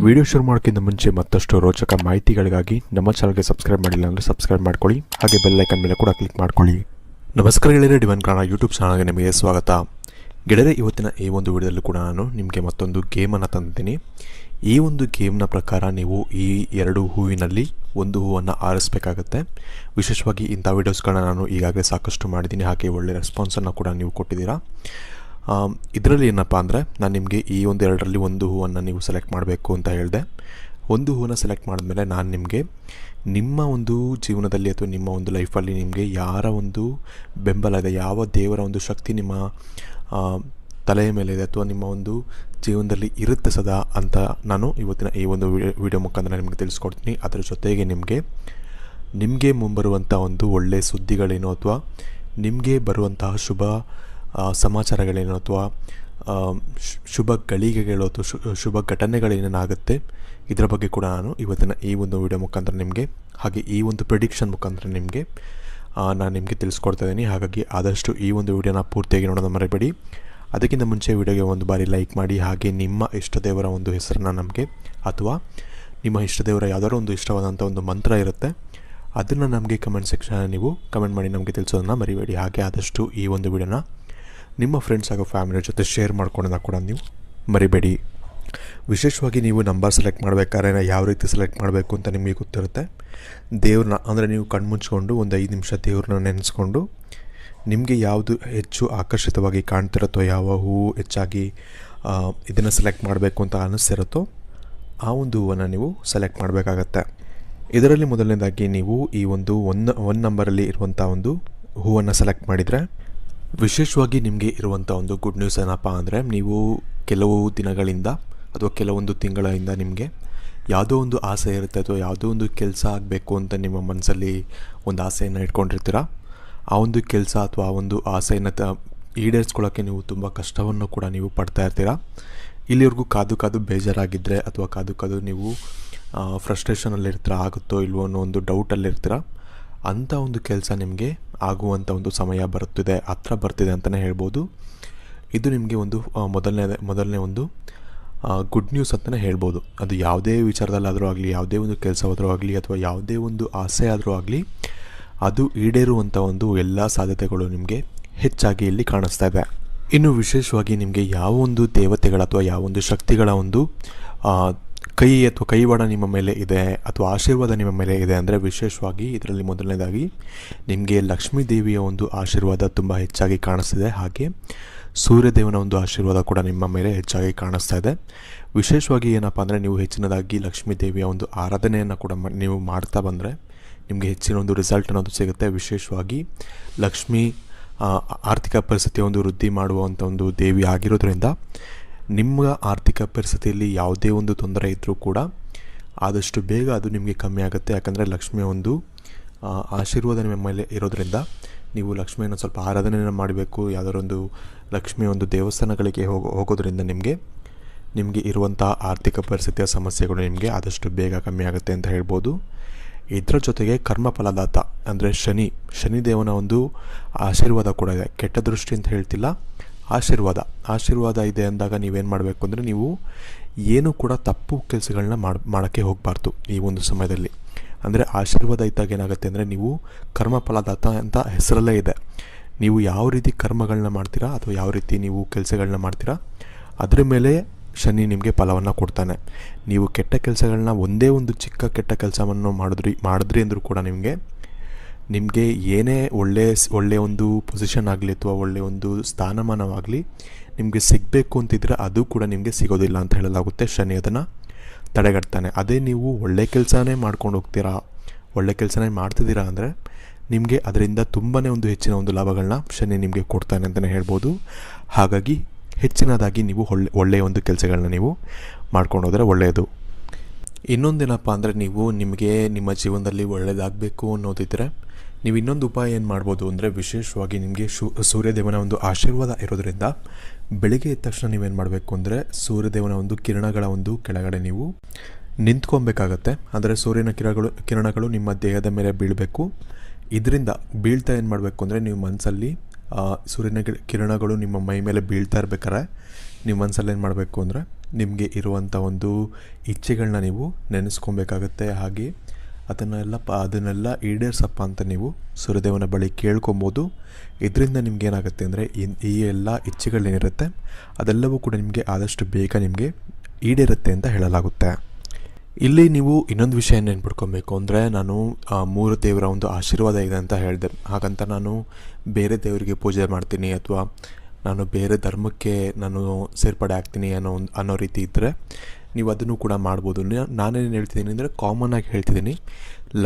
Video ಶುರು ಮಾಡೋಕ್ಕಿಂತ ಮುಂಚೆ ಮತ್ತಷ್ಟು ರೋಚಕ ಮಾಹಿತಿಗಳಿಗಾಗಿ ನಮ್ಮ ಚಾನಲ್ಗೆ ಸಬ್ಸ್ಕ್ರೈಬ್ ಮಾಡಿಲ್ಲ ಅಂದರೆ ಸಬ್ಸ್ಕ್ರೈಬ್ ಮಾಡ್ಕೊಳ್ಳಿ, ಹಾಗೆ ಬೆಲ್ ಐಕನ್ ಮೇಲೆ ಕೂಡ ಕ್ಲಿಕ್ ಮಾಡ್ಕೊಳ್ಳಿ. ನಮಸ್ಕಾರ ಗೆಳೆಯರೆ, ಡಿವೈನ್ ಕನ್ನಡ ಯೂಟ್ಯೂಬ್ ಚಾನಲ್ಗೆ ನಿಮಗೆ ಸ್ವಾಗತ. ಗೆಳೆಯರೆ, ಇವತ್ತಿನ ಈ ಒಂದು ವಿಡಿಯೋದಲ್ಲೂ ಕೂಡ ನಾನು ನಿಮಗೆ ಮತ್ತೊಂದು ಗೇಮನ್ನು ತಂದಿದ್ದೀನಿ. ಈ ಒಂದು ಗೇಮ್ನ ಪ್ರಕಾರ ನೀವು ಈ ಎರಡು ಹೂವಿನಲ್ಲಿ ಒಂದು ಹೂವನ್ನು ಆರಿಸಬೇಕಾಗತ್ತೆ. ವಿಶೇಷವಾಗಿ ಇಂಥ ವೀಡಿಯೋಸ್ಗಳನ್ನ ನಾನು ಈಗಾಗಲೇ ಸಾಕಷ್ಟು ಮಾಡಿದ್ದೀನಿ, ಹಾಗೆ ಒಳ್ಳೆ ರೆಸ್ಪಾನ್ಸನ್ನು ಕೂಡ ನೀವು ಕೊಟ್ಟಿದ್ದೀರಾ. ಇದರಲ್ಲಿ ಏನಪ್ಪ ಅಂದರೆ, ನಾನು ನಿಮಗೆ ಈ ಒಂದು ಎರಡರಲ್ಲಿ ಒಂದು ಹೂವನ್ನು ನೀವು ಸೆಲೆಕ್ಟ್ ಮಾಡಬೇಕು ಅಂತ ಹೇಳಿದೆ. ಒಂದು ಹೂವನ್ನು ಸೆಲೆಕ್ಟ್ ಮಾಡಿದ್ಮೇಲೆ ನಾನು ನಿಮಗೆ ನಿಮ್ಮ ಒಂದು ಜೀವನದಲ್ಲಿ ಅಥವಾ ನಿಮ್ಮ ಒಂದು ಲೈಫಲ್ಲಿ ನಿಮಗೆ ಯಾರ ಒಂದು ಬೆಂಬಲ ಇದೆ, ಯಾವ ದೇವರ ಒಂದು ಶಕ್ತಿ ನಿಮ್ಮ ತಲೆಯ ಮೇಲೆ ಇದೆ ಅಥವಾ ನಿಮ್ಮ ಒಂದು ಜೀವನದಲ್ಲಿ ಇರುತ್ತೆ ಸದಾ ಅಂತ ನಾನು ಇವತ್ತಿನ ಈ ಒಂದು ವಿಡಿಯೋ ಮುಖಾಂತರ ನಿಮಗೆ ತಿಳಿಸ್ಕೊಡ್ತೀನಿ. ಅದರ ಜೊತೆಗೆ ನಿಮಗೆ ಮುಂಬರುವಂಥ ಒಂದು ಒಳ್ಳೆಯ ಸುದ್ದಿಗಳೇನು ಅಥವಾ ನಿಮಗೆ ಬರುವಂತಹ ಶುಭ ಸಮಾಚಾರಗಳೇನು ಅಥವಾ ಶುಭ ಗಳಿಗೆಗಳು ಅಥವಾ ಶುಭ ಘಟನೆಗಳೇನೇನಾಗುತ್ತೆ ಇದರ ಬಗ್ಗೆ ಕೂಡ ನಾನು ಇವತ್ತಿನ ಈ ಒಂದು ವಿಡಿಯೋ ಮುಖಾಂತರ ನಿಮಗೆ, ಹಾಗೆ ಈ ಒಂದು ಪ್ರಿಡಿಕ್ಷನ್ ಮುಖಾಂತರ ನಾನು ನಿಮಗೆ ತಿಳಿಸ್ಕೊಡ್ತಾ ಇದ್ದೀನಿ. ಹಾಗಾಗಿ ಆದಷ್ಟು ಈ ಒಂದು ವಿಡಿಯೋನ ಪೂರ್ತಿಯಾಗಿ ನೋಡೋದು ಮರೆಯಬೇಡಿ. ಅದಕ್ಕಿಂತ ಮುಂಚೆ ವಿಡಿಯೋಗೆ ಒಂದು ಬಾರಿ ಲೈಕ್ ಮಾಡಿ, ಹಾಗೆ ನಿಮ್ಮ ಇಷ್ಟ ದೇವರ ಒಂದು ಹೆಸರನ್ನು ನಮಗೆ ಅಥವಾ ನಿಮ್ಮ ಇಷ್ಟ ದೇವರ ಯಾವುದಾದ್ರು ಒಂದು ಇಷ್ಟವಾದಂಥ ಒಂದು ಮಂತ್ರ ಇರುತ್ತೆ, ಅದನ್ನು ನಮಗೆ ಕಮೆಂಟ್ ಸೆಕ್ಷನ್ ನೀವು ಕಮೆಂಟ್ ಮಾಡಿ ನಮಗೆ ತಿಳಿಸೋದನ್ನು ಮರಿಬೇಡಿ. ಹಾಗೆ ಆದಷ್ಟು ಈ ಒಂದು ವಿಡಿಯೋನ ನಿಮ್ಮ ಫ್ರೆಂಡ್ಸ್ ಹಾಗೂ ಫ್ಯಾಮಿಲಿ ಜೊತೆ ಶೇರ್ ಮಾಡ್ಕೊಳ್ಳೋದನ್ನ ಕೂಡ ನೀವು ಮರಿಬೇಡಿ. ವಿಶೇಷವಾಗಿ ನೀವು ನಂಬರ್ ಸೆಲೆಕ್ಟ್ ಮಾಡಬೇಕಾದ್ರೆ ಯಾವ ರೀತಿ ಸೆಲೆಕ್ಟ್ ಮಾಡಬೇಕು ಅಂತ ನಿಮಗೆ ಗೊತ್ತಿರುತ್ತೆ. ದೇವ್ರನ್ನ ಅಂದರೆ ನೀವು ಕಣ್ಮುಚ್ಕೊಂಡು ಒಂದು 5 ನಿಮಿಷ ದೇವ್ರನ್ನ ನೆನೆಸ್ಕೊಂಡು ನಿಮಗೆ ಯಾವುದು ಹೆಚ್ಚು ಆಕರ್ಷಿತವಾಗಿ ಕಾಣ್ತಿರುತ್ತೋ, ಯಾವ ಹೂವು ಹೆಚ್ಚಾಗಿ ಇದನ್ನು ಸೆಲೆಕ್ಟ್ ಮಾಡಬೇಕು ಅಂತ ಅನ್ನಿಸ್ತಿರುತ್ತೋ ಆ ಒಂದು ಹೂವನ್ನು ನೀವು ಸೆಲೆಕ್ಟ್ ಮಾಡಬೇಕಾಗತ್ತೆ. ಇದರಲ್ಲಿ ಮೊದಲನೇದಾಗಿ ನೀವು ಈ ಒಂದು ಒನ್ ನಂಬರಲ್ಲಿ ಇರುವಂಥ ಒಂದು ಹೂವನ್ನು ಸೆಲೆಕ್ಟ್ ಮಾಡಿದರೆ, ವಿಶೇಷವಾಗಿ ನಿಮಗೆ ಇರುವಂಥ ಒಂದು ಗುಡ್ ನ್ಯೂಸ್ ಏನಪ್ಪ ಅಂದರೆ, ನೀವು ಕೆಲವು ದಿನಗಳಿಂದ ಅಥವಾ ಕೆಲವೊಂದು ತಿಂಗಳಿಂದ ನಿಮಗೆ ಯಾವುದೋ ಒಂದು ಆಸೆ ಇರುತ್ತೆ ಅಥವಾ ಯಾವುದೋ ಒಂದು ಕೆಲಸ ಆಗಬೇಕು ಅಂತ ನಿಮ್ಮ ಮನಸ್ಸಲ್ಲಿ ಒಂದು ಆಸೆಯನ್ನು ಇಟ್ಕೊಂಡಿರ್ತೀರ. ಆ ಒಂದು ಕೆಲಸ ಅಥವಾ ಆ ಒಂದು ಆಸೆಯನ್ನು ಈಡೇರಿಸ್ಕೊಳ್ಳೋಕ್ಕೆ ನೀವು ತುಂಬ ಕಷ್ಟವನ್ನು ಕೂಡ ನೀವು ಪಡ್ತಾ ಇರ್ತೀರ. ಇಲ್ಲಿವರೆಗೂ ಕಾದು ಬೇಜಾರಾಗಿದ್ದರೆ ಅಥವಾ ಕಾದು ನೀವು ಫ್ರಸ್ಟ್ರೇಷನಲ್ಲಿರ್ತೀರ, ಆಗುತ್ತೋ ಇಲ್ವೋ ಅನ್ನೋ ಒಂದು ಡೌಟಲ್ಲಿರ್ತೀರ. ಅಂಥ ಒಂದು ಕೆಲಸ ನಿಮಗೆ ಆಗುವಂಥ ಒಂದು ಸಮಯ ಹತ್ರ ಬರ್ತಿದೆ ಅಂತಲೇ ಹೇಳ್ಬೋದು. ಇದು ನಿಮಗೆ ಒಂದು ಮೊದಲನೇ ಒಂದು ಗುಡ್ ನ್ಯೂಸ್ ಅಂತಲೇ ಹೇಳ್ಬೋದು. ಅದು ಯಾವುದೇ ವಿಚಾರದಲ್ಲಾದರೂ ಆಗಲಿ, ಯಾವುದೇ ಒಂದು ಕೆಲಸವಾದರೂ ಆಗಲಿ ಅಥವಾ ಯಾವುದೇ ಒಂದು ಆಸೆ ಆದರೂ ಆಗಲಿ, ಅದು ಈಡೇರುವಂಥ ಒಂದು ಎಲ್ಲ ಸಾಧ್ಯತೆಗಳು ನಿಮಗೆ ಹೆಚ್ಚಾಗಿ ಇಲ್ಲಿ ಕಾಣಿಸ್ತಾ ಇದೆ. ಇನ್ನು ವಿಶೇಷವಾಗಿ ನಿಮಗೆ ಯಾವ ಒಂದು ದೇವತೆಗಳ ಅಥವಾ ಯಾವ ಒಂದು ಶಕ್ತಿಗಳ ಒಂದು ಕೈ ಅಥವಾ ಕೈವಾಡ ನಿಮ್ಮ ಮೇಲೆ ಇದೆ ಅಥವಾ ಆಶೀರ್ವಾದ ನಿಮ್ಮ ಮೇಲೆ ಇದೆ ಅಂದರೆ, ವಿಶೇಷವಾಗಿ ಇದರಲ್ಲಿ ಮೊದಲನೇದಾಗಿ ನಿಮಗೆ ಲಕ್ಷ್ಮೀ ದೇವಿಯ ಒಂದು ಆಶೀರ್ವಾದ ತುಂಬ ಹೆಚ್ಚಾಗಿ ಕಾಣಿಸ್ತಿದೆ. ಹಾಗೆ ಸೂರ್ಯದೇವನ ಒಂದು ಆಶೀರ್ವಾದ ಕೂಡ ನಿಮ್ಮ ಮೇಲೆ ಹೆಚ್ಚಾಗಿ ಕಾಣಿಸ್ತಾ ಇದೆ. ವಿಶೇಷವಾಗಿ ಏನಪ್ಪ ಅಂದರೆ, ನೀವು ಹೆಚ್ಚಿನದಾಗಿ ಲಕ್ಷ್ಮೀ ದೇವಿಯ ಒಂದು ಆರಾಧನೆಯನ್ನು ಕೂಡ ನೀವು ಮಾಡ್ತಾ ಬಂದರೆ ನಿಮಗೆ ಹೆಚ್ಚಿನ ಒಂದು ರಿಸಲ್ಟ್ ಅನ್ನೋದು ಸಿಗುತ್ತೆ. ವಿಶೇಷವಾಗಿ ಲಕ್ಷ್ಮೀ ಆರ್ಥಿಕ ಪರಿಸ್ಥಿತಿಯ ಒಂದು ವೃದ್ಧಿ ಮಾಡುವಂಥ ಒಂದು ದೇವಿ ಆಗಿರೋದ್ರಿಂದ ನಿಮ್ಮ ಆರ್ಥಿಕ ಪರಿಸ್ಥಿತಿಯಲ್ಲಿ ಯಾವುದೇ ಒಂದು ತೊಂದರೆ ಇದ್ದರೂ ಕೂಡ ಆದಷ್ಟು ಬೇಗ ಅದು ನಿಮಗೆ ಕಮ್ಮಿ ಆಗುತ್ತೆ. ಯಾಕಂದರೆ ಲಕ್ಷ್ಮಿಯ ಒಂದು ಆಶೀರ್ವಾದ ನಿಮ್ಮ ಮೇಲೆ ಇರೋದ್ರಿಂದ ನೀವು ಲಕ್ಷ್ಮಿಯನ್ನು ಸ್ವಲ್ಪ ಆರಾಧನೆಯನ್ನು ಮಾಡಬೇಕು. ಯಾವುದಾದ್ರು ಒಂದು ಲಕ್ಷ್ಮಿಯ ಒಂದು ದೇವಸ್ಥಾನಗಳಿಗೆ ಹೋಗೋದ್ರಿಂದ ನಿಮಗೆ ಇರುವಂಥ ಆರ್ಥಿಕ ಪರಿಸ್ಥಿತಿಯ ಸಮಸ್ಯೆಗಳು ನಿಮಗೆ ಆದಷ್ಟು ಬೇಗ ಕಮ್ಮಿ ಆಗುತ್ತೆ ಅಂತ ಹೇಳ್ಬೋದು. ಇದರ ಜೊತೆಗೆ ಕರ್ಮಫಲದಾತ ಅಂದರೆ ಶನಿದೇವನ ಒಂದು ಆಶೀರ್ವಾದ ಕೂಡ ಇದೆ. ಕೆಟ್ಟ ದೃಷ್ಟಿ ಅಂತ ಹೇಳ್ತಿಲ್ಲ, ಆಶೀರ್ವಾದ ಇದೆ ಅಂದಾಗ ನೀವೇನು ಮಾಡಬೇಕು ಅಂದರೆ, ನೀವು ಏನೂ ಕೂಡ ತಪ್ಪು ಕೆಲಸಗಳನ್ನ ಮಾಡೋಕ್ಕೆ ಹೋಗಬಾರ್ದು ಈ ಒಂದು ಸಮಯದಲ್ಲಿ. ಅಂದರೆ ಆಶೀರ್ವಾದ ಇದ್ದಾಗ ಏನಾಗುತ್ತೆ ಅಂದರೆ, ನೀವು ಕರ್ಮಫಲದಾತ ಅಂತ ಹೆಸರಲ್ಲೇ ಇದೆ. ನೀವು ಯಾವ ರೀತಿ ಕರ್ಮಗಳನ್ನ ಮಾಡ್ತೀರಾ ಅಥವಾ ಯಾವ ರೀತಿ ನೀವು ಕೆಲಸಗಳನ್ನ ಮಾಡ್ತೀರಾ ಅದರ ಮೇಲೆ ಶನಿ ನಿಮಗೆ ಫಲವನ್ನು ಕೊಡ್ತಾನೆ. ನೀವು ಕೆಟ್ಟ ಕೆಲಸಗಳನ್ನ ಒಂದೇ ಒಂದು ಚಿಕ್ಕ ಕೆಟ್ಟ ಕೆಲಸವನ್ನು ಮಾಡಿದ್ರಿ ಅಂದರೂ ಕೂಡ ನಿಮಗೆ ಏನೇ ಒಳ್ಳೆಯ ಒಂದು ಪೊಸಿಷನ್ ಆಗಲಿ ಅಥವಾ ಒಳ್ಳೆಯ ಒಂದು ಸ್ಥಾನಮಾನವಾಗಲಿ ನಿಮಗೆ ಸಿಗಬೇಕು ಅಂತಿದ್ರೆ ಅದು ಕೂಡ ನಿಮಗೆ ಸಿಗೋದಿಲ್ಲ ಅಂತ ಹೇಳಲಾಗುತ್ತೆ. ಶನಿ ಅದನ್ನು ತಡೆಗಟ್ತಾನೆ. ಅದೇ ನೀವು ಒಳ್ಳೆ ಕೆಲಸನೇ ಮಾಡ್ಕೊಂಡು ಹೋಗ್ತೀರಾ, ಒಳ್ಳೆ ಕೆಲಸನೇ ಮಾಡ್ತಿದ್ದೀರಾ ಅಂದರೆ ನಿಮಗೆ ಅದರಿಂದ ತುಂಬಾ ಒಂದು ಹೆಚ್ಚಿನ ಒಂದು ಲಾಭಗಳನ್ನ ಶನಿ ನಿಮಗೆ ಕೊಡ್ತಾನೆ ಅಂತಲೇ ಹೇಳ್ಬೋದು. ಹಾಗಾಗಿ ಹೆಚ್ಚಿನದಾಗಿ ನೀವು ಒಳ್ಳೆಯ ಒಂದು ಕೆಲಸಗಳನ್ನ ನೀವು ಮಾಡ್ಕೊಂಡು ಹೋದರೆ ಒಳ್ಳೆಯದು. ಇನ್ನೊಂದೇನಪ್ಪ ಅಂದರೆ, ನಿಮಗೆ ನಿಮ್ಮ ಜೀವನದಲ್ಲಿ ಒಳ್ಳೆಯದಾಗಬೇಕು ಅನ್ನೋದಿದ್ದರೆ ನೀವು ಇನ್ನೊಂದು ಉಪಾಯ ಏನು ಮಾಡ್ಬೋದು ಅಂದರೆ, ವಿಶೇಷವಾಗಿ ನಿಮಗೆ ಸೂರ್ಯದೇವನ ಒಂದು ಆಶೀರ್ವಾದ ಇರೋದ್ರಿಂದ ಬೆಳಿಗ್ಗೆ ಎದ್ದ ತಕ್ಷಣ ನೀವೇನು ಮಾಡಬೇಕು ಅಂದರೆ, ಸೂರ್ಯದೇವನ ಒಂದು ಕಿರಣಗಳ ಒಂದು ಕೆಳಗಡೆ ನೀವು ನಿಂತ್ಕೊಬೇಕಾಗತ್ತೆ. ಅಂದರೆ ಸೂರ್ಯನ ಕಿರಣಗಳು ನಿಮ್ಮ ದೇಹದ ಮೇಲೆ ಬೀಳಬೇಕು. ಇದರಿಂದ ಬೀಳ್ತಾ ಏನು ಮಾಡಬೇಕು ಅಂದರೆ, ನೀವು ಮನಸ್ಸಲ್ಲಿ ಸೂರ್ಯನ ಕಿರಣಗಳು ನಿಮ್ಮ ಮೈ ಮೇಲೆ ಬೀಳ್ತಾ ಇರ್ಬೇಕಾದ್ರೆ ನೀವು ಮನಸ್ಸಲ್ಲಿ ಏನು ಮಾಡಬೇಕು ಅಂದರೆ, ನಿಮಗೆ ಇರುವಂಥ ಒಂದು ಇಚ್ಛೆಗಳನ್ನ ನೀವು ನೆನೆಸ್ಕೊಬೇಕಾಗತ್ತೆ. ಹಾಗೆ ಅದನ್ನೆಲ್ಲ ಈಡೇರಿಸಪ್ಪ ಅಂತ ನೀವು ಸೂರ್ಯದೇವನ ಬಳಿ ಕೇಳ್ಕೊಬೋದು. ಇದರಿಂದ ನಿಮ್ಗೇನಾಗುತ್ತೆ ಅಂದರೆ ಈ ಎಲ್ಲ ಇಚ್ಛೆಗಳೇನಿರುತ್ತೆ ಅದೆಲ್ಲವೂ ಕೂಡ ನಿಮಗೆ ಆದಷ್ಟು ಬೇಗ ನಿಮಗೆ ಈಡೇರುತ್ತೆ ಅಂತ ಹೇಳಲಾಗುತ್ತೆ. ಇಲ್ಲಿ ನೀವು ಇನ್ನೊಂದು ವಿಷಯ ನೆನ್ಪಿಟ್ಕೊಬೇಕು ಅಂದರೆ, ನಾನು 3 ದೇವರ ಒಂದು ಆಶೀರ್ವಾದ ಇದೆ ಅಂತ ಹೇಳಿದೆ. ಹಾಗಂತ ನಾನು ಬೇರೆ ದೇವರಿಗೆ ಪೂಜೆ ಮಾಡ್ತೀನಿ ಅಥವಾ ನಾನು ಬೇರೆ ಧರ್ಮಕ್ಕೆ ನಾನು ಸೇರ್ಪಡೆ ಆಗ್ತೀನಿ ಅನ್ನೋ ರೀತಿ ಇದ್ದರೆ ನೀವು ಅದನ್ನು ಕೂಡ ಮಾಡ್ಬೋದು. ನಾನೇನು ಹೇಳ್ತಿದ್ದೀನಿ ಅಂದರೆ, ಕಾಮನ್ನಾಗಿ ಹೇಳ್ತಿದ್ದೀನಿ,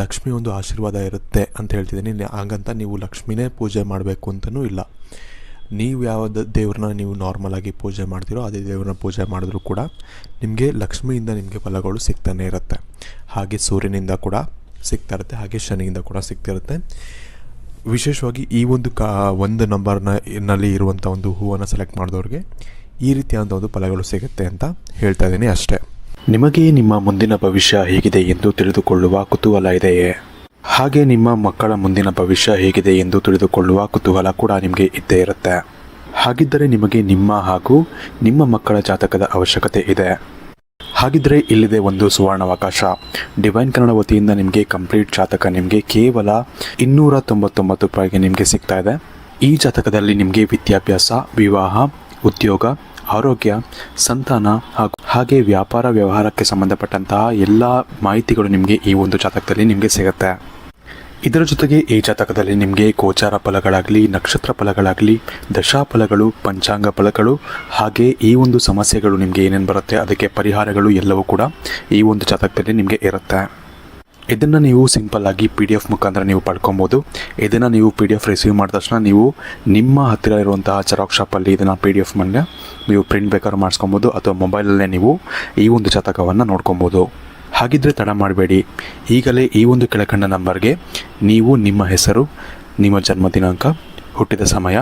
ಲಕ್ಷ್ಮಿ ಒಂದು ಆಶೀರ್ವಾದ ಇರುತ್ತೆ ಅಂತ ಹೇಳ್ತಿದ್ದೀನಿ. ಹಾಗಂತ ನೀವು ಲಕ್ಷ್ಮಿನೇ ಪೂಜೆ ಮಾಡಬೇಕು ಅಂತಲೂ ಇಲ್ಲ. ನೀವು ಯಾವ ದೇವ್ರನ್ನ ನೀವು ನಾರ್ಮಲಾಗಿ ಪೂಜೆ ಮಾಡ್ತೀರೋ ಅದೇ ದೇವ್ರನ್ನ ಪೂಜೆ ಮಾಡಿದ್ರೂ ಕೂಡ ನಿಮಗೆ ಲಕ್ಷ್ಮಿಯಿಂದ ನಿಮಗೆ ಫಲಗಳು ಸಿಗ್ತಾನೆ ಇರುತ್ತೆ. ಹಾಗೆ ಸೂರ್ಯನಿಂದ ಕೂಡ ಸಿಗ್ತಾ ಇರುತ್ತೆ, ಹಾಗೆ ಶನಿಯಿಂದ ಕೂಡ ಸಿಗ್ತಿರುತ್ತೆ. ವಿಶೇಷವಾಗಿ ಈ ಒಂದು ನಂಬರ್ನಲ್ಲಿ ಇರುವಂಥ ಒಂದು ಹೂವನ್ನು ಸೆಲೆಕ್ಟ್ ಮಾಡಿದವ್ರಿಗೆ ಈ ರೀತಿಯಾದ ಒಂದು ಫಲಗಳು ಸಿಗುತ್ತೆ ಅಂತ ಹೇಳ್ತಾ ಇದ್ದೀನಿ ಅಷ್ಟೇ. ನಿಮಗೆ ನಿಮ್ಮ ಮುಂದಿನ ಭವಿಷ್ಯ ಹೇಗಿದೆ ಎಂದು ತಿಳಿದುಕೊಳ್ಳುವ ಕುತೂಹಲ ಇದೆಯೇ? ಹಾಗೆ ನಿಮ್ಮ ಮಕ್ಕಳ ಮುಂದಿನ ಭವಿಷ್ಯ ಹೇಗಿದೆ ಎಂದು ತಿಳಿದುಕೊಳ್ಳುವ ಕುತೂಹಲ ಕೂಡ ನಿಮಗೆ ಇದ್ದೇ ಇರುತ್ತೆ. ಹಾಗಿದ್ದರೆ ನಿಮಗೆ ನಿಮ್ಮ ಹಾಗೂ ನಿಮ್ಮ ಮಕ್ಕಳ ಜಾತಕದ ಅವಶ್ಯಕತೆ ಇದೆ. ಹಾಗಿದ್ದರೆ ಇಲ್ಲಿದೆ ಒಂದು ಸುವರ್ಣಾವಕಾಶ. ಡಿವೈನ್ ಕನ್ನಡ ವತಿಯಿಂದ ನಿಮಗೆ ಕಂಪ್ಲೀಟ್ ಜಾತಕ ನಿಮಗೆ ಕೇವಲ 299 ರೂಪಾಯಿಗೆ ನಿಮಗೆ ಸಿಗ್ತಾ ಇದೆ. ಈ ಜಾತಕದಲ್ಲಿ ನಿಮಗೆ ವಿದ್ಯಾಭ್ಯಾಸ, ವಿವಾಹ, ಉದ್ಯೋಗ, ಆರೋಗ್ಯ, ಸಂತಾನ ಹಾಗೆ ವ್ಯಾಪಾರ ವ್ಯವಹಾರಕ್ಕೆ ಸಂಬಂಧಪಟ್ಟಂತಹ ಎಲ್ಲ ಮಾಹಿತಿಗಳು ನಿಮಗೆ ಈ ಒಂದು ಜಾತಕದಲ್ಲಿ ನಿಮಗೆ ಸಿಗುತ್ತೆ. ಇದರ ಜೊತೆಗೆ ಈ ಜಾತಕದಲ್ಲಿ ನಿಮಗೆ ಗೋಚಾರ ಫಲಗಳಾಗಲಿ, ನಕ್ಷತ್ರ ಫಲಗಳಾಗಲಿ, ದಶಾಫಲಗಳು, ಪಂಚಾಂಗ ಫಲಗಳು, ಹಾಗೆ ಈ ಒಂದು ಸಮಸ್ಯೆಗಳು ನಿಮಗೆ ಏನೇನು ಬರುತ್ತೆ ಅದಕ್ಕೆ ಪರಿಹಾರಗಳು ಎಲ್ಲವೂ ಕೂಡ ಈ ಒಂದು ಜಾತಕದಲ್ಲಿ ನಿಮಗೆ ಇರುತ್ತೆ. ಇದನ್ನು ನೀವು ಸಿಂಪಲ್ಲಾಗಿ PDF ಮುಖಾಂತರ ನೀವು ಪಡ್ಕೊಬೋದು. ಇದನ್ನು ನೀವು PDF ರಿಸೀವ್ ಮಾಡಿದ ತಕ್ಷಣ ನೀವು ನಿಮ್ಮ ಹತ್ತಿರ ಇರುವಂತಹ ಜೆರಾಕ್ಸ್ ಶಾಪಲ್ಲಿ ಇದನ್ನು PDF ಮೇಲೆ ನೀವು ಪ್ರಿಂಟ್ ಬೇಕಾದ್ರೂ ಮಾಡಿಸ್ಕೊಬೋದು ಅಥವಾ ಮೊಬೈಲಲ್ಲೇ ನೀವು ಈ ಒಂದು ಜಾತಕವನ್ನು ನೋಡ್ಕೊಬೋದು. ಹಾಗಿದ್ದರೆ ತಡ ಮಾಡಬೇಡಿ, ಈಗಲೇ ಈ ಒಂದು ಕೆಳಕಂಡ ನಂಬರ್ಗೆ ನೀವು ನಿಮ್ಮ ಹೆಸರು, ನಿಮ್ಮ ಜನ್ಮ ದಿನಾಂಕ, ಹುಟ್ಟಿದ ಸಮಯ,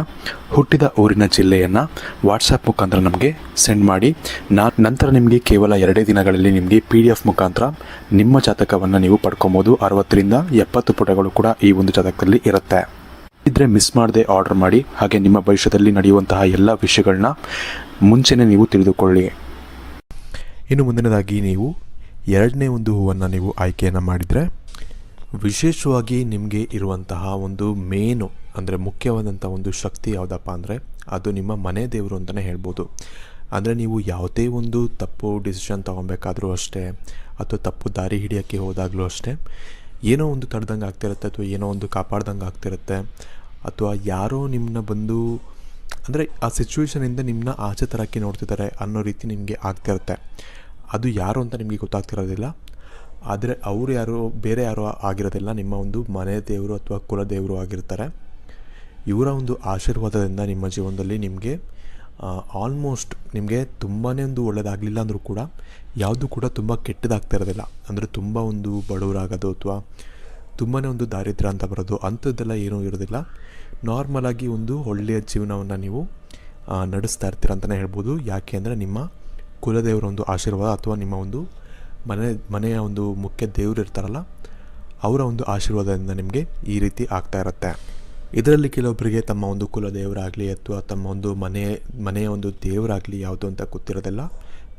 ಹುಟ್ಟಿದ ಊರಿನ ಜಿಲ್ಲೆಯನ್ನು ವಾಟ್ಸಪ್ ಮುಖಾಂತರ ನಮಗೆ ಸೆಂಡ್ ಮಾಡಿ. ನಂತರ ನಿಮಗೆ ಕೇವಲ 2 ದಿನಗಳಲ್ಲಿ ನಿಮಗೆ PDF ಮುಖಾಂತರ ನಿಮ್ಮ ಜಾತಕವನ್ನು ನೀವು ಪಡ್ಕೊಬೋದು. 60ರಿಂದ 70 ಪುಟಗಳು ಕೂಡ ಈ ಒಂದು ಜಾತಕದಲ್ಲಿ ಇರುತ್ತೆ. ಇದ್ರೆ ಮಿಸ್ ಮಾಡದೆ ಆರ್ಡರ್ ಮಾಡಿ. ಹಾಗೆ ನಿಮ್ಮ ಭವಿಷ್ಯದಲ್ಲಿ ನಡೆಯುವಂತಹ ಎಲ್ಲ ವಿಷಯಗಳನ್ನ ಮುಂಚೆನೇ ನೀವು ತಿಳಿದುಕೊಳ್ಳಿ. ಇನ್ನು ಮುಂದಿನದಾಗಿ ನೀವು 2ನೇ ಒಂದು ಹೂವನ್ನು ನೀವು ಆಯ್ಕೆಯನ್ನು ಮಾಡಿದರೆ, ವಿಶೇಷವಾಗಿ ನಿಮಗೆ ಇರುವಂತಹ ಒಂದು ಮೇನು ಅಂದರೆ ಮುಖ್ಯವಾದಂಥ ಒಂದು ಶಕ್ತಿ ಯಾವುದಪ್ಪ ಅಂದರೆ ಅದು ನಿಮ್ಮ ಮನೆ ದೇವರು ಅಂತಲೇ ಹೇಳ್ಬೋದು. ಅಂದರೆ ನೀವು ಯಾವುದೇ ಒಂದು ತಪ್ಪು ಡಿಸಿಷನ್ ತೊಗೊಬೇಕಾದ್ರೂ ಅಷ್ಟೇ ಅಥವಾ ತಪ್ಪು ದಾರಿ ಹಿಡಿಯೋಕ್ಕೆ ಹೋದಾಗಲೂ ಅಷ್ಟೇ, ಏನೋ ಒಂದು ತಡೆದಂಗೆ ಆಗ್ತಿರುತ್ತೆ ಅಥವಾ ಏನೋ ಒಂದು ಕಾಪಾಡ್ದಂಗೆ ಆಗ್ತಿರುತ್ತೆ ಅಥವಾ ಯಾರೋ ನಿಮ್ಮನ್ನ ಬಂದು ಅಂದರೆ ಆ ಸಿಚುವೇಷನಿಂದ ನಿಮ್ಮನ್ನ ಆಚೆ ತರೋಕ್ಕೆ ನೋಡ್ತಿದ್ದಾರೆ ಅನ್ನೋ ರೀತಿ ನಿಮಗೆ ಆಗ್ತಿರುತ್ತೆ. ಅದು ಯಾರು ಅಂತ ನಿಮಗೆ ಗೊತ್ತಾಗ್ತಿರೋದಿಲ್ಲ. ಆದರೆ ಅವರು ಯಾರೋ ಬೇರೆ ಯಾರೋ ಆಗಿರೋದಿಲ್ಲ, ನಿಮ್ಮ ಒಂದು ಮನೆ ದೇವರು ಅಥವಾ ಕುಲದೇವರು ಆಗಿರ್ತಾರೆ. ಇವರ ಒಂದು ಆಶೀರ್ವಾದದಿಂದ ನಿಮ್ಮ ಜೀವನದಲ್ಲಿ ನಿಮಗೆ ಆಲ್ಮೋಸ್ಟ್ ನಿಮಗೆ ತುಂಬಾ ಒಂದು ಒಳ್ಳೆಯದಾಗಲಿಲ್ಲ ಅಂದರೂ ಕೂಡ ಯಾವುದು ಕೂಡ ತುಂಬ ಕೆಟ್ಟದಾಗ್ತಾ ಇರೋದಿಲ್ಲ. ಅಂದರೆ ತುಂಬ ಒಂದು ಬಡವರಾಗೋದು ಅಥವಾ ತುಂಬಾ ಒಂದು ದಾರಿದ್ರ್ಯ ಅಂತ ಬರೋದು ಅಂಥದ್ದೆಲ್ಲ ಏನೂ ಇರೋದಿಲ್ಲ. ನಾರ್ಮಲಾಗಿ ಒಂದು ಒಳ್ಳೆಯ ಜೀವನವನ್ನು ನೀವು ನಡೆಸ್ತಾ ಇರ್ತೀರ ಅಂತಲೇ ಹೇಳ್ಬೋದು. ಯಾಕೆ ಅಂದರೆ ನಿಮ್ಮ ಕುಲದೇವರ ಒಂದು ಆಶೀರ್ವಾದ ಅಥವಾ ನಿಮ್ಮ ಒಂದು ಮನೆಯ ಒಂದು ಮುಖ್ಯ ದೇವರು ಇರ್ತಾರಲ್ಲ ಅವರ ಒಂದು ಆಶೀರ್ವಾದದಿಂದ ನಿಮಗೆ ಈ ರೀತಿ ಆಗ್ತಾ ಇರುತ್ತೆ. ಇದರಲ್ಲಿ ಕೆಲವೊಬ್ಬರಿಗೆ ತಮ್ಮ ಒಂದು ಕುಲದೇವರಾಗಲಿ ಅಥವಾ ತಮ್ಮ ಒಂದು ಮನೆಯ ಒಂದು ದೇವರಾಗಲಿ ಯಾವುದು ಅಂತ ಗೊತ್ತಿರೋದಿಲ್ಲ.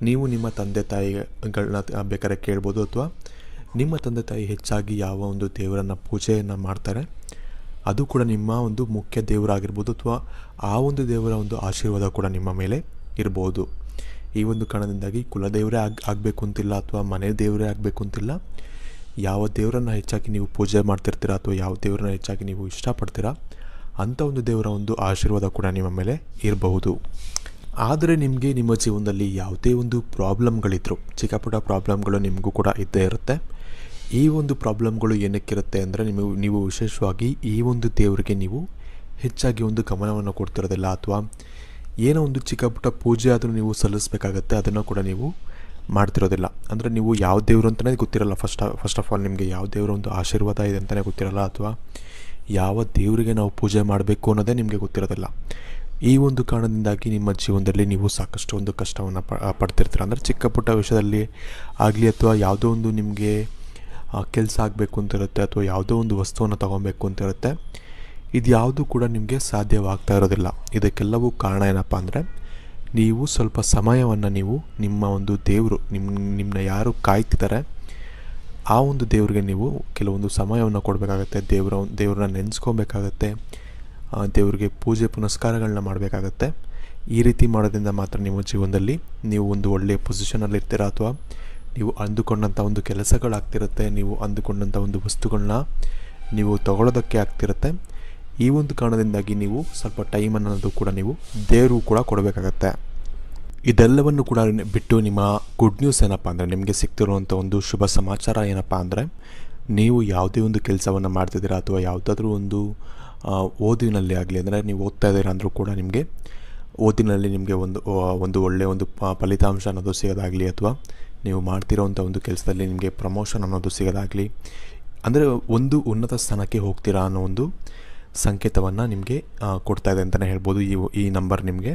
ನೀವು ನಿಮ್ಮ ತಂದೆ ತಾಯಿಗಳನ್ನ ಬೇಕಾದ್ರೆ ಕೇಳ್ಬೋದು ಅಥವಾ ನಿಮ್ಮ ತಂದೆ ತಾಯಿ ಹೆಚ್ಚಾಗಿ ಯಾವ ಒಂದು ದೇವರನ್ನು ಪೂಜೆಯನ್ನು ಮಾಡ್ತಾರೆ ಅದು ಕೂಡ ನಿಮ್ಮ ಒಂದು ಮುಖ್ಯ ದೇವರಾಗಿರ್ಬೋದು ಅಥವಾ ಆ ಒಂದು ದೇವರ ಒಂದು ಆಶೀರ್ವಾದ ಕೂಡ ನಿಮ್ಮ ಮೇಲೆ ಇರ್ಬೋದು. ಈ ಒಂದು ಕಾರಣದಿಂದಾಗಿ ಕುಲದೇವರೇ ಆಗಬೇಕು ಅಂತಿಲ್ಲ ಅಥವಾ ಮನೆ ದೇವರೇ ಆಗಬೇಕು ಅಂತಿಲ್ಲ. ಯಾವ ದೇವರನ್ನು ಹೆಚ್ಚಾಗಿ ನೀವು ಪೂಜೆ ಮಾಡ್ತಿರ್ತೀರ ಅಥವಾ ಯಾವ ದೇವರನ್ನ ಹೆಚ್ಚಾಗಿ ನೀವು ಇಷ್ಟಪಡ್ತೀರಾ ಅಂಥ ಒಂದು ದೇವರ ಒಂದು ಆಶೀರ್ವಾದ ಕೂಡ ನಿಮ್ಮ ಮೇಲೆ ಇರಬಹುದು. ಆದರೆ ನಿಮಗೆ ನಿಮ್ಮ ಜೀವನದಲ್ಲಿ ಯಾವುದೇ ಒಂದು ಪ್ರಾಬ್ಲಮ್ಗಳಿದ್ರು, ಚಿಕ್ಕ ಪುಟ್ಟ ಪ್ರಾಬ್ಲಮ್ಗಳು ನಿಮಗೂ ಕೂಡ ಇದ್ದೇ ಇರುತ್ತೆ. ಈ ಒಂದು ಪ್ರಾಬ್ಲಮ್ಗಳು ಏನಕ್ಕಿರುತ್ತೆ ಅಂದರೆ ನೀವು ವಿಶೇಷವಾಗಿ ಈ ಒಂದು ದೇವರಿಗೆ ನೀವು ಹೆಚ್ಚಾಗಿ ಒಂದು ಗಮನವನ್ನು ಕೊಡ್ತಿರೋದಿಲ್ಲ ಅಥವಾ ಏನೋ ಒಂದು ಚಿಕ್ಕ ಪುಟ್ಟ ಪೂಜೆ ಆದರೂ ನೀವು ಸಲ್ಲಿಸಬೇಕಾಗತ್ತೆ, ಅದನ್ನು ಕೂಡ ನೀವು ಮಾಡ್ತಿರೋದಿಲ್ಲ. ಅಂದರೆ ನೀವು ಯಾವ ದೇವರು ಅಂತಲೇ ಗೊತ್ತಿರಲ್ಲ. ಫಸ್ಟ್ ಆಫ್ ಆಲ್ ನಿಮಗೆ ಯಾವ ದೇವರ ಒಂದು ಆಶೀರ್ವಾದ ಇದೆ ಅಂತಲೇ ಗೊತ್ತಿರಲ್ಲ ಅಥವಾ ಯಾವ ದೇವರಿಗೆ ನಾವು ಪೂಜೆ ಮಾಡಬೇಕು ಅನ್ನೋದೇ ನಿಮಗೆ ಗೊತ್ತಿರೋದಿಲ್ಲ. ಈ ಒಂದು ಕಾರಣದಿಂದಾಗಿ ನಿಮ್ಮ ಜೀವನದಲ್ಲಿ ನೀವು ಸಾಕಷ್ಟು ಒಂದು ಕಷ್ಟವನ್ನು ಪಡ್ತಿರ್ತೀರ. ಅಂದರೆ ಚಿಕ್ಕ ಪುಟ್ಟ ವಿಷಯದಲ್ಲಿ ಆಗಲಿ ಅಥವಾ ಯಾವುದೋ ಒಂದು ನಿಮಗೆ ಕೆಲಸ ಆಗಬೇಕು ಅಂತಿರುತ್ತೆ ಅಥವಾ ಯಾವುದೋ ಒಂದು ವಸ್ತುವನ್ನು ತೊಗೊಬೇಕು ಅಂತಿರುತ್ತೆ. ಇದು ಯಾವುದು ಕೂಡ ನಿಮಗೆ ಸಾಧ್ಯವಾಗ್ತಾ ಇರೋದಿಲ್ಲ. ಇದಕ್ಕೆಲ್ಲವೂ ಕಾರಣ ಏನಪ್ಪ ಅಂದರೆ ನೀವು ಸ್ವಲ್ಪ ಸಮಯವನ್ನು ನೀವು ನಿಮ್ಮ ಒಂದು ದೇವರು ನಿಮ್ಮನ್ನ ಯಾರು ಕಾಯ್ತಿದ್ದಾರೆ ಆ ಒಂದು ದೇವ್ರಿಗೆ ನೀವು ಕೆಲವೊಂದು ಸಮಯವನ್ನು ಕೊಡಬೇಕಾಗತ್ತೆ. ದೇವ್ರನ್ನ ನೆನೆಸ್ಕೊಬೇಕಾಗತ್ತೆ, ದೇವ್ರಿಗೆ ಪೂಜೆ ಪುನಸ್ಕಾರಗಳನ್ನ ಮಾಡಬೇಕಾಗತ್ತೆ. ಈ ರೀತಿ ಮಾಡೋದ್ರಿಂದ ಮಾತ್ರ ನಿಮ್ಮ ಜೀವನದಲ್ಲಿ ನೀವು ಒಂದು ಒಳ್ಳೆಯ ಪೊಸಿಷನಲ್ಲಿ ಇರ್ತೀರ, ಅಥವಾ ನೀವು ಅಂದುಕೊಂಡಂಥ ಒಂದು ಕೆಲಸಗಳಾಗ್ತಿರುತ್ತೆ, ನೀವು ಅಂದುಕೊಂಡಂಥ ಒಂದು ವಸ್ತುಗಳನ್ನ ನೀವು ತಗೊಳ್ಳೋದಕ್ಕೆ ಆಗ್ತಿರುತ್ತೆ. ಈ ಒಂದು ಕಾರಣದಿಂದಾಗಿ ನೀವು ಸ್ವಲ್ಪ ಟೈಮ್ ಅನ್ನೋದು ಕೂಡ ನೀವು ದೇವರು ಕೂಡ ಕೊಡಬೇಕಾಗತ್ತೆ. ಇದೆಲ್ಲವನ್ನು ಕೂಡ ಬಿಟ್ಟು ನಿಮ್ಮ ಗುಡ್ ನ್ಯೂಸ್ ಏನಪ್ಪ ಅಂದರೆ, ನಿಮಗೆ ಸಿಗ್ತಿರುವಂಥ ಒಂದು ಶುಭ ಸಮಾಚಾರ ಏನಪ್ಪ ಅಂದರೆ, ನೀವು ಯಾವುದೇ ಒಂದು ಕೆಲಸವನ್ನು ಮಾಡ್ತಿದ್ದೀರಾ ಅಥವಾ ಯಾವುದಾದ್ರೂ ಒಂದು ಓದಿನಲ್ಲಿ ಆಗಲಿ, ಅಂದರೆ ನೀವು ಓದ್ತಾ ಇದ್ದೀರಾ ಅಂದರೂ ಕೂಡ ನಿಮಗೆ ಓದಿನಲ್ಲಿ ನಿಮಗೆ ಒಂದು ಒಳ್ಳೆಯ ಒಂದು ಫಲಿತಾಂಶ ಅನ್ನೋದು ಸಿಗೋದಾಗಲಿ, ಅಥವಾ ನೀವು ಮಾಡ್ತಿರೋವಂಥ ಒಂದು ಕೆಲಸದಲ್ಲಿ ನಿಮಗೆ ಪ್ರಮೋಷನ್ ಅನ್ನೋದು ಸಿಗೋದಾಗಲಿ, ಅಂದರೆ ಒಂದು ಉನ್ನತ ಸ್ಥಾನಕ್ಕೆ ಹೋಗ್ತೀರಾ ಅನ್ನೋ ಒಂದು ಸಂಕೇತವನ್ನು ನಿಮಗೆ ಕೊಡ್ತಾ ಇದೆ ಅಂತಲೇ ಹೇಳ್ಬೋದು ಈ ನಂಬರ್ ನಿಮಗೆ.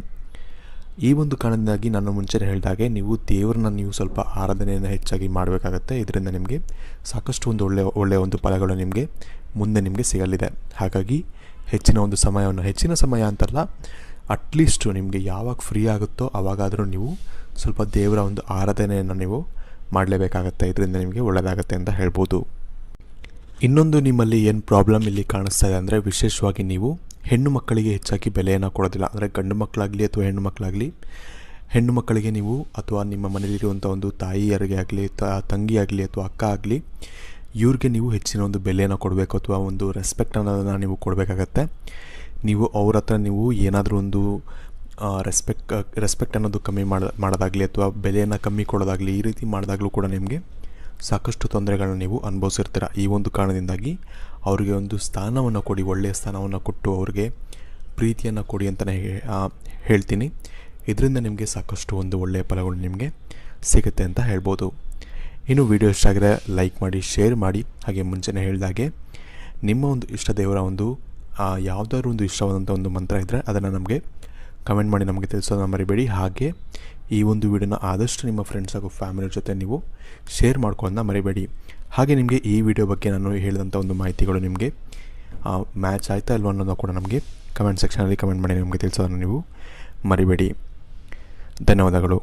ಈ ಒಂದು ಕಾರಣದಿಂದಾಗಿ ನಾನು ಮುಂಚೆನೇ ಹೇಳಿದಾಗೆ ನೀವು ದೇವ್ರನ್ನ ನೀವು ಸ್ವಲ್ಪ ಆರಾಧನೆಯನ್ನು ಹೆಚ್ಚಾಗಿ ಮಾಡಬೇಕಾಗತ್ತೆ. ಇದರಿಂದ ನಿಮಗೆ ಸಾಕಷ್ಟು ಒಂದು ಒಳ್ಳೆಯ ಒಂದು ಫಲಗಳು ನಿಮಗೆ ಮುಂದೆ ನಿಮಗೆ ಸಿಗಲಿದೆ. ಹಾಗಾಗಿ ಹೆಚ್ಚಿನ ಸಮಯ ಅಂತಲ್ಲ, ಅಟ್ಲೀಸ್ಟು ನಿಮಗೆ ಯಾವಾಗ ಫ್ರೀ ಆಗುತ್ತೋ ಆವಾಗಾದರೂ ನೀವು ಸ್ವಲ್ಪ ದೇವರ ಒಂದು ಆರಾಧನೆಯನ್ನು ನೀವು ಮಾಡಲೇಬೇಕಾಗತ್ತೆ. ಇದರಿಂದ ನಿಮಗೆ ಒಳ್ಳೆಯದಾಗತ್ತೆ ಅಂತ ಹೇಳ್ಬೋದು. ಇನ್ನೊಂದು ನಿಮ್ಮಲ್ಲಿ ಏನು ಪ್ರಾಬ್ಲಮ್ ಇಲ್ಲಿ ಕಾಣಿಸ್ತಾ ಇದೆ ಅಂದರೆ, ವಿಶೇಷವಾಗಿ ನೀವು ಹೆಣ್ಣು ಮಕ್ಕಳಿಗೆ ಹೆಚ್ಚಾಗಿ ಬೆಲೆಯನ್ನು ಕೊಡೋದಿಲ್ಲ. ಅಂದರೆ ಗಂಡು ಮಕ್ಕಳಾಗಲಿ ಅಥವಾ ಹೆಣ್ಣು ಮಕ್ಕಳಾಗಲಿ, ಹೆಣ್ಣು ಮಕ್ಕಳಿಗೆ ನೀವು ಅಥವಾ ನಿಮ್ಮ ಮನೆಯಲ್ಲಿರುವಂಥ ಒಂದು ತಾಯಿಯರಿಗೆ ಆಗಲಿ, ತಂಗಿ ಆಗಲಿ ಅಥವಾ ಅಕ್ಕ ಆಗಲಿ, ಇವ್ರಿಗೆ ನೀವು ಹೆಚ್ಚಿನ ಒಂದು ಬೆಲೆಯನ್ನು ಕೊಡಬೇಕು ಅಥವಾ ಒಂದು ರೆಸ್ಪೆಕ್ಟ್ ಅನ್ನೋದನ್ನು ನೀವು ಕೊಡಬೇಕಾಗತ್ತೆ. ನೀವು ಅವ್ರ ಹತ್ರ ನೀವು ಏನಾದರೂ ಒಂದು ರೆಸ್ಪೆಕ್ಟ್ ಅನ್ನೋದು ಕಮ್ಮಿ ಮಾಡೋದಾಗಲಿ ಅಥವಾ ಬೆಲೆಯನ್ನು ಕಮ್ಮಿ ಕೊಡೋದಾಗಲಿ, ಈ ರೀತಿ ಮಾಡಿದಾಗಲೂ ಕೂಡ ನಿಮಗೆ ಸಾಕಷ್ಟು ತೊಂದರೆಗಳನ್ನ ನೀವು ಅನುಭವಿಸಿರ್ತೀರ. ಈ ಒಂದು ಕಾರಣದಿಂದಾಗಿ ಅವರಿಗೆ ಒಂದು ಸ್ಥಾನವನ್ನು ಕೊಡಿ, ಒಳ್ಳೆಯ ಸ್ಥಾನವನ್ನು ಕೊಟ್ಟು ಅವ್ರಿಗೆ ಪ್ರೀತಿಯನ್ನು ಕೊಡಿ ಅಂತಲೇ ಹೇಳ್ತೀನಿ. ಇದರಿಂದ ನಿಮಗೆ ಸಾಕಷ್ಟು ಒಂದು ಒಳ್ಳೆಯ ಫಲಗಳು ನಿಮಗೆ ಸಿಗುತ್ತೆ ಅಂತ ಹೇಳ್ಬೋದು. ಇನ್ನು ವಿಡಿಯೋ ಇಷ್ಟ ಆಗಿದ್ರೆ ಲೈಕ್ ಮಾಡಿ, ಶೇರ್ ಮಾಡಿ. ಹಾಗೆ ಮುಂಚೆನೇ ಹೇಳಿದಾಗೆ ನಿಮ್ಮ ಒಂದು ಇಷ್ಟ ದೇವರ ಒಂದು ಯಾವುದಾದ್ರೂ ಒಂದು ಇಷ್ಟವಾದಂಥ ಒಂದು ಮಂತ್ರ ಇದ್ದರೆ ಅದನ್ನು ನಮಗೆ ಕಮೆಂಟ್ ಮಾಡಿ ನಮಗೆ ತಿಳಿಸೋದನ್ನ ಮರಿಬೇಡಿ. ಹಾಗೆ ಈ ಒಂದು ವಿಡಿಯೋನ ಆದಷ್ಟು ನಿಮ್ಮ ಫ್ರೆಂಡ್ಸ್ ಹಾಗೂ ಫ್ಯಾಮಿಲಿ ಜೊತೆ ನೀವು ಶೇರ್ ಮಾಡ್ಕೊಳ್ಳೋದನ್ನ ಮರಿಬೇಡಿ. ಹಾಗೆ ನಿಮಗೆ ಈ ವಿಡಿಯೋ ಬಗ್ಗೆ ನಾನು ಹೇಳಿದಂಥ ಒಂದು ಮಾಹಿತಿಗಳು ನಿಮಗೆ ಮ್ಯಾಚ್ ಆಯ್ತಾ ಇಲ್ವ ಅನ್ನೋದನ್ನು ಕೂಡ ನಮಗೆ ಕಮೆಂಟ್ ಸೆಕ್ಷನಲ್ಲಿ ಕಮೆಂಟ್ ಮಾಡಿ ನಮಗೆ ತಿಳಿಸೋದನ್ನು ನೀವು ಮರಿಬೇಡಿ. ಧನ್ಯವಾದಗಳು.